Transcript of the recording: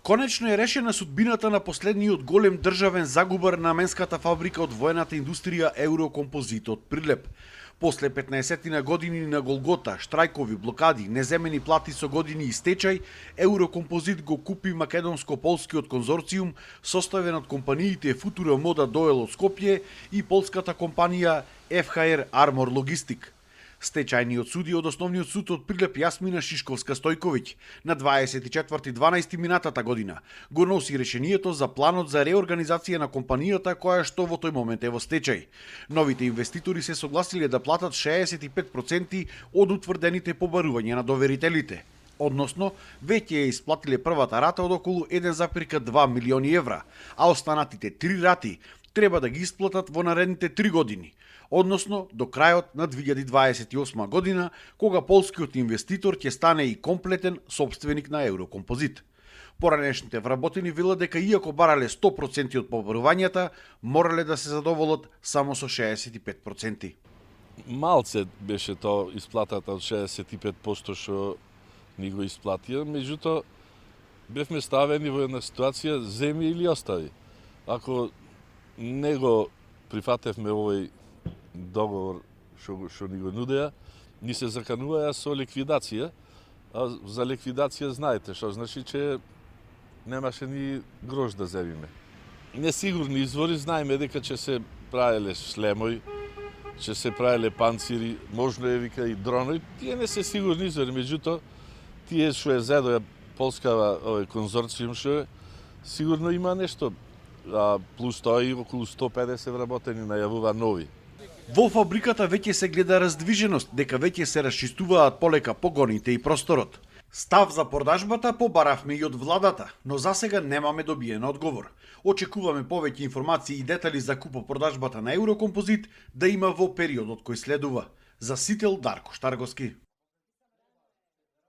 Конечно е решена судбината на последниот голем државен загубар на менската фабрика од воената индустрија Еврокомпозит од Прилеп. После 15 години на голгота, штрајкови, блокади, неземени плати со години и стечај, Еврокомпозит го купи македонско-полскиот конзорциум, составен од компаниите Футура Мода Доел од Скопје и полската компанија FHR Armor Logistic. Стечајниот судија од Основниот суд од Прилеп Јасмина Шишковска-Стојковиќ на 24.12. минатата година го носи решението за планот за реорганизација на компанијата која што во тој момент е во стечај. Новите инвеститори се согласиле да платат 65% од утврдените побарувања на доверителите. Односно, веќе ја исплатиле првата рата од околу 1,2 милиони евра, а останатите 3 рати треба да ги исплатат во наредните 3 години, односно до крајот на 2028 година, кога полскиот инвеститор ќе стане и комплетен сопственик на Еврокомпозит. Поранешните вработени велат дека иако барале 100% од побарувањата, морале да се задоволат само со 65%. Малце беше тоа исплатата од 65% што ни го исплатија, меѓутоа бевме ставени во една ситуација земи или остави. Ако не го прифатевме овој договор што ни го нудеа, ни се закануваја со ликвидација, а за ликвидација знаете што значи, че немаше ни грош да земиме. Несигурни извори, знаеме дека ќе се правеле шлемои, ќе се правеле панцири, можно е вика и дронови, тие не се сигурни извори, меѓутоа тие што е зедоја полска овој конзорциум што е, сигурно има нешто, а плюс тоа и околу 150 вработени најавува нови. Во фабриката веќе се гледа раздвиженост, дека веќе се расчистуваат полека погоните и просторот. Став за продажбата побаравме и од владата, но засега немаме добиен одговор. Очекуваме повеќе информации и детали за купо-продажбата на Еврокомпозит да има во периодот кој следува. За Сител Дарко Штарговски.